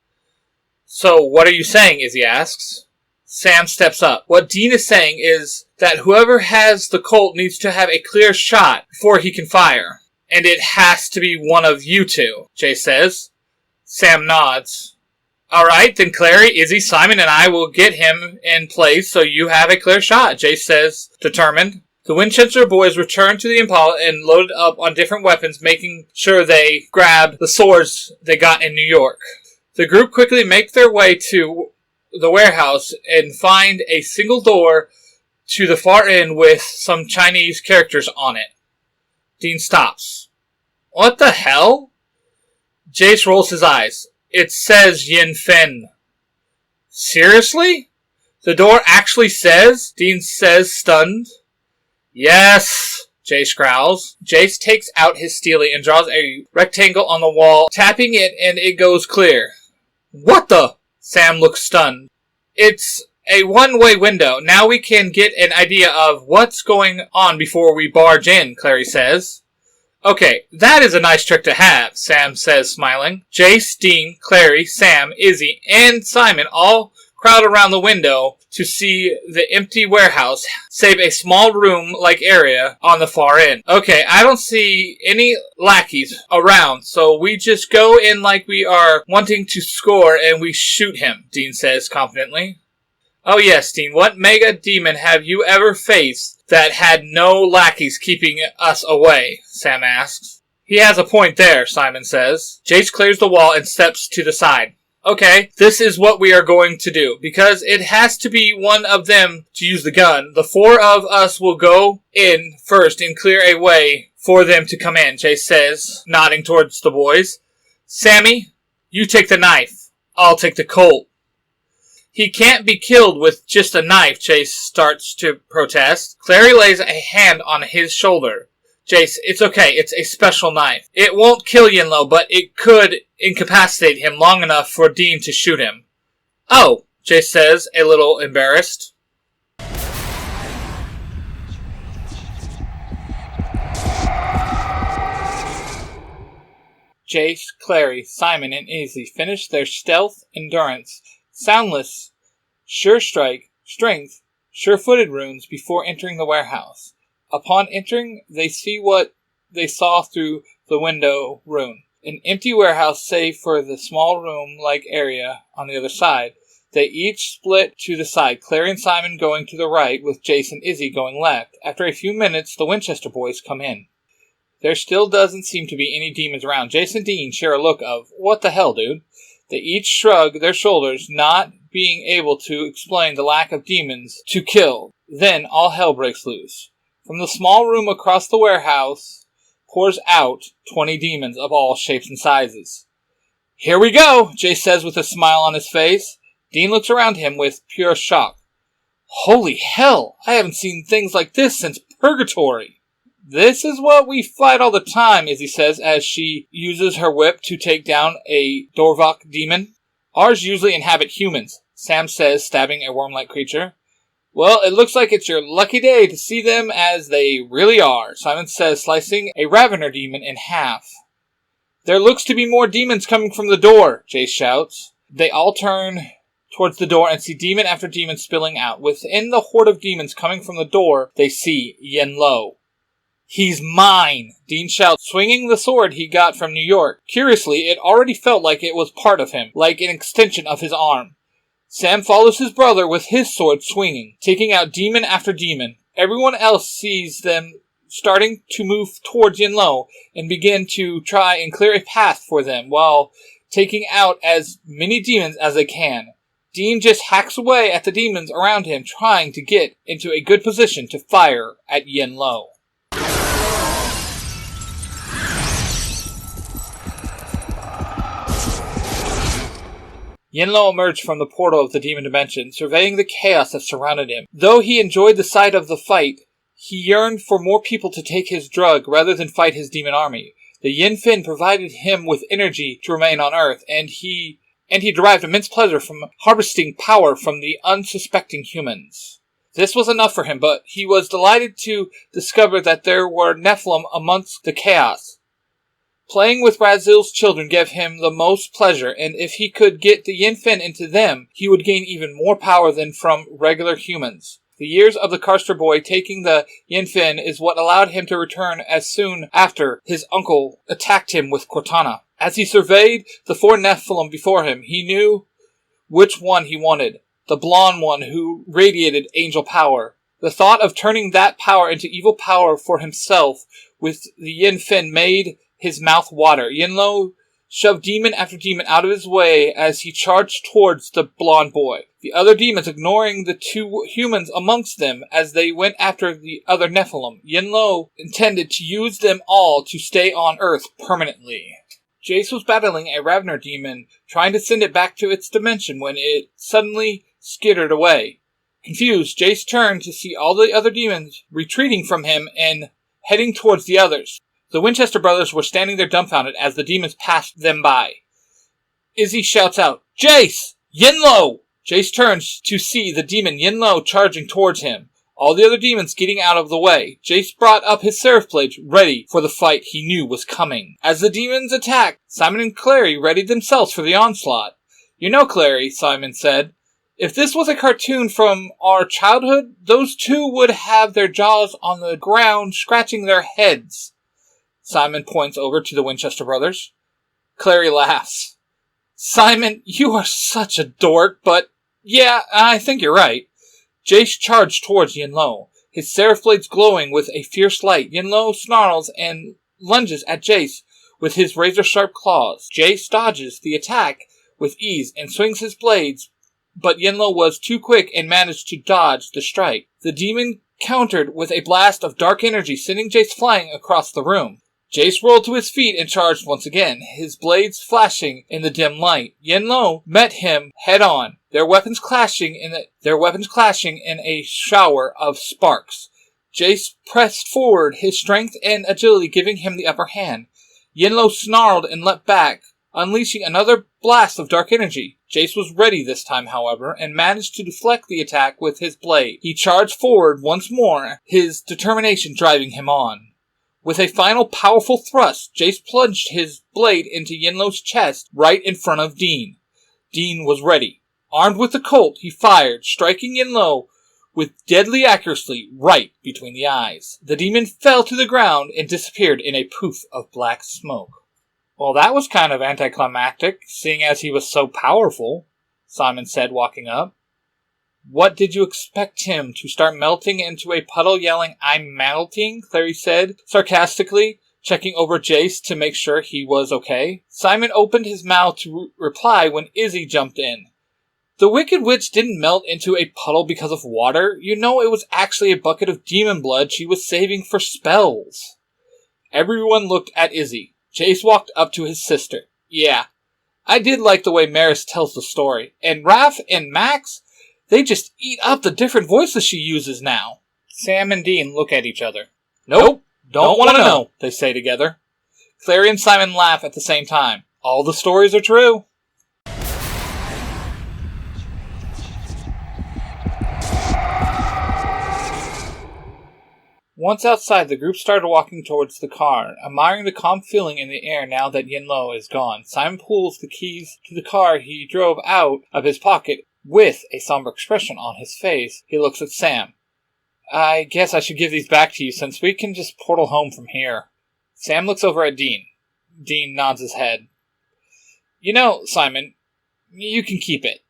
So what are you saying, Izzy asks. Sam steps up. What Dean is saying is that whoever has the Colt needs to have a clear shot before he can fire. And it has to be one of you two, Jay says. Sam nods. Alright, then Clary, Izzy, Simon, and I will get him in place so you have a clear shot, Jay says, determined. The Winchester boys return to the Impala and loaded up on different weapons, making sure they grab the swords they got in New York. The group quickly make their way to the warehouse and find a single door to the far end with some Chinese characters on it. Dean stops. What the hell? Jace rolls his eyes. It says Yin Fen. Seriously? The door actually says? Dean says, stunned. Yes, Jace growls. Jace takes out his steely and draws a rectangle on the wall, tapping it, and it goes clear. What the? Sam looks stunned. It's a one-way window. Now we can get an idea of what's going on before we barge in, Clary says. Okay, that is a nice trick to have, Sam says, smiling. Jace, Dean, Clary, Sam, Izzy, and Simon all crowd around the window to see the empty warehouse, save a small room-like area on the far end. Okay, I don't see any lackeys around, so we just go in like we are wanting to score and we shoot him, Dean says confidently. Oh yes, Dean, what mega demon have you ever faced that had no lackeys keeping us away? Sam asks. He has a point there, Simon says. Jace clears the wall and steps to the side. Okay, this is what we are going to do. Because it has to be one of them to use the gun, the 4 of us will go in first and clear a way for them to come in, Jace says, nodding towards the boys. Sammy, you take the knife. I'll take the Colt. He can't be killed with just a knife, Jace starts to protest. Clary lays a hand on his shoulder. Jace, it's okay, it's a special knife. It won't kill Yinlo, but it could incapacitate him long enough for Dean to shoot him. Oh, Jace says, a little embarrassed. Jace, Clary, Simon, and Izzy finish their stealth, endurance, soundless, sure strike, strength, sure-footed runes before entering the warehouse. Upon entering, they see what they saw through the window rune. An empty warehouse save for the small room-like area on the other side. They each split to the side, Clary and Simon going to the right, with Jace and Izzy going left. After a few minutes, the Winchester boys come in. There still doesn't seem to be any demons around. Jace and Dean share a look of, what the hell, dude? They each shrug their shoulders, not being able to explain the lack of demons to kill. Then all hell breaks loose. From the small room across the warehouse pours out 20 demons of all shapes and sizes. Here we go, Jace says with a smile on his face. Dean looks around him with pure shock. Holy hell, I haven't seen things like this since Purgatory. This is what we fight all the time, Izzy says as she uses her whip to take down a Dorvok demon. Ours usually inhabit humans, Sam says, stabbing a worm-like creature. Well, it looks like it's your lucky day to see them as they really are, Simon says, slicing a Ravener demon in half. There looks to be more demons coming from the door, Jace shouts. They all turn towards the door and see demon after demon spilling out. Within the horde of demons coming from the door, they see Yinlo. He's mine, Dean shouts, swinging the sword he got from New York. Curiously, it already felt like it was part of him, like an extension of his arm. Sam follows his brother with his sword swinging, taking out demon after demon. Everyone else sees them starting to move towards Yinlo and begin to try and clear a path for them while taking out as many demons as they can. Dean just hacks away at the demons around him, trying to get into a good position to fire at Yinlo. Yinlo emerged from the portal of the demon dimension, surveying the chaos that surrounded him. Though he enjoyed the sight of the fight, he yearned for more people to take his drug rather than fight his demon army. The Yin Fin provided him with energy to remain on Earth, and he derived immense pleasure from harvesting power from the unsuspecting humans. This was enough for him, but he was delighted to discover that there were Nephilim amongst the chaos. Playing with Razil's children gave him the most pleasure, and if he could get the Yin Fin into them, he would gain even more power than from regular humans. The years of the Karster boy taking the Yin Fin is what allowed him to return as soon after his uncle attacked him with Cortana. As he surveyed the 4 Nephilim before him, he knew which one he wanted. The blonde one who radiated angel power. The thought of turning that power into evil power for himself with the Yin Fin made his mouth water. Yinlo shoved demon after demon out of his way as he charged towards the blonde boy. The other demons ignoring the 2 humans amongst them as they went after the other Nephilim. Yinlo intended to use them all to stay on Earth permanently. Jace was battling a Ravener demon, trying to send it back to its dimension when it suddenly skittered away. Confused, Jace turned to see all the other demons retreating from him and heading towards the others. The Winchester brothers were standing there dumbfounded as the demons passed them by. Izzy shouts out, Jace! Yinlo! Jace turns to see the demon Yinlo charging towards him. All the other demons getting out of the way. Jace brought up his Seraph Blade, ready for the fight he knew was coming. As the demons attacked, Simon and Clary readied themselves for the onslaught. You know, Clary, Simon said, If this was a cartoon from our childhood, those two would have their jaws on the ground scratching their heads. Simon points over to the Winchester brothers. Clary laughs. Simon, you are such a dork, but yeah, I think you're right. Jace charged towards Yinlo, his seraph blades glowing with a fierce light. Yinlo snarls and lunges at Jace with his razor-sharp claws. Jace dodges the attack with ease and swings his blades, but Yinlo was too quick and managed to dodge the strike. The demon countered with a blast of dark energy, sending Jace flying across the room. Jace rolled to his feet and charged once again, his blades flashing in the dim light. Yinlo met him head-on, their weapons clashing in a shower of sparks. Jace pressed forward, his strength and agility giving him the upper hand. Yinlo snarled and leapt back, unleashing another blast of dark energy. Jace was ready this time, however, and managed to deflect the attack with his blade. He charged forward once more, his determination driving him on. With a final powerful thrust, Jace plunged his blade into Yinlo's chest right in front of Dean. Dean was ready. Armed with the Colt, he fired, striking Yinlo with deadly accuracy right between the eyes. The demon fell to the ground and disappeared in a poof of black smoke. Well, that was kind of anticlimactic, seeing as he was so powerful, Simon said, walking up. What did you expect him to start melting into a puddle yelling, "I'm melting," Clary said, sarcastically, checking over Jace to make sure he was okay. Simon opened his mouth to reply when Izzy jumped in. The Wicked Witch didn't melt into a puddle because of water. You know, it was actually a bucket of demon blood she was saving for spells. Everyone looked at Izzy. Jace walked up to his sister. Yeah, I did like the way Maris tells the story. And Raph and Max, they just eat up the different voices she uses now. Sam and Dean look at each other. Nope, don't want to know, they say together. Clary and Simon laugh at the same time. All the stories are true. Once outside, the group started walking towards the car, admiring the calm feeling in the air now that Yinlo is gone. Simon pulls the keys to the car he drove out of his pocket. With a somber expression on his face, he looks at Sam. I guess I should give these back to you, since we can just portal home from here. Sam looks over at Dean. Dean nods his head. You know, Simon, you can keep it.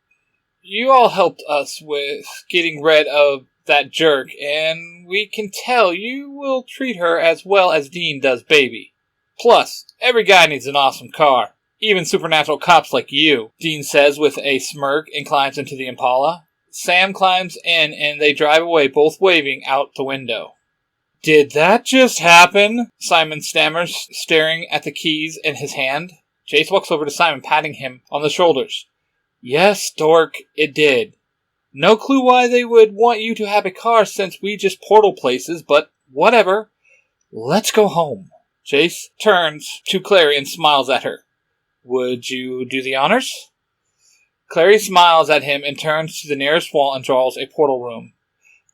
You all helped us with getting rid of that jerk, and we can tell you will treat her as well as Dean does Baby. Plus, every guy needs an awesome car. Even supernatural cops like you, Dean says with a smirk and climbs into the Impala. Sam climbs in and they drive away, both waving out the window. Did that just happen? Simon stammers, staring at the keys in his hand. Jace walks over to Simon, patting him on the shoulders. Yes, dork, it did. No clue why they would want you to have a car since we just portal places, but whatever. Let's go home. Jace turns to Clary and smiles at her. Would you do the honors? Clary smiles at him and turns to the nearest wall and draws a portal room.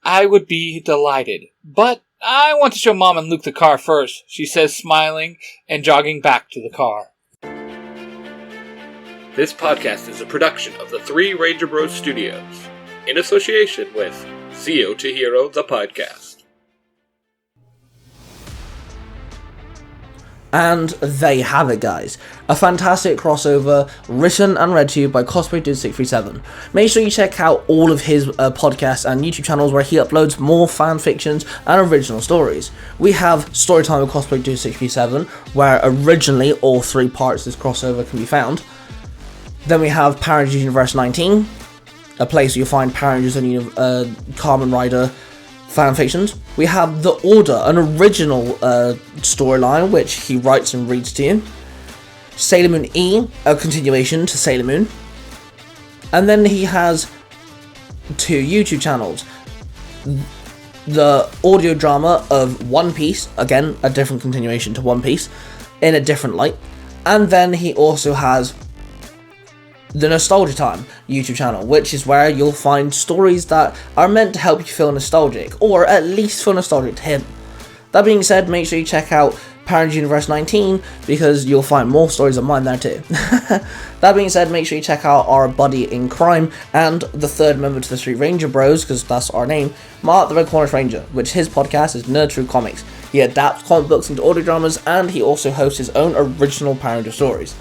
I would be delighted, but I want to show Mom and Luke the car first, she says, smiling and jogging back to the car. This podcast is a production of the Three Ranger Bros Studios, in association with Zio to Hero, the podcast. And there you have it, guys. A fantastic crossover written and read to you by Cosplay Dude 637. Make sure you check out all of his podcasts and YouTube channels where he uploads more fan fictions and original stories. We have Storytime with Cosplay Dude 637, where originally all 3 parts of this crossover can be found. Then we have Power Rangers Universe 19, a place where you'll find Power Rangers and Kamen Rider fanfictions. We have The Order, an original storyline which he writes and reads to you. Sailor Moon E, a continuation to Sailor Moon. And then he has 2 YouTube channels. The audio drama of One Piece, again, a different continuation to One Piece, in a different light. And then he also has the Nostalgia Time YouTube channel, which is where you'll find stories that are meant to help you feel nostalgic, or at least feel nostalgic to him. That being said, make sure you check out Parent Universe 19, because you'll find more stories of mine there too. That being said, make sure you check out our buddy in crime and the third member to the Street Ranger Bros, because that's our name, Mark the Red Cornish Ranger, which his podcast is Nerd True Comics. He adapts comic books into audio dramas, and he also hosts his own original Power Ranger stories.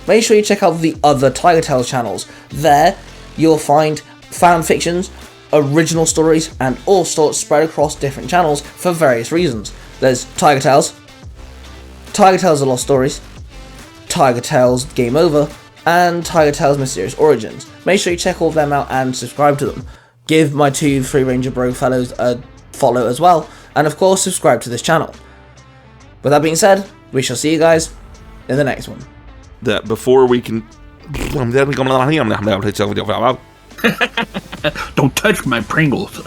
Make sure you check out the other Tiger Tales channels. There, you'll find fanfictions, original stories, and all sorts spread across different channels for various reasons. There's Tiger Tales, Tiger Tales The Lost Stories, Tiger Tales Game Over, and Tiger Tales Mysterious Origins. Make sure you check all of them out and subscribe to them. Give my two Free Ranger Bro fellows a follow as well, and of course subscribe to this channel. With that being said, we shall see you guys in the next one. That before we can... Don't touch my Pringles.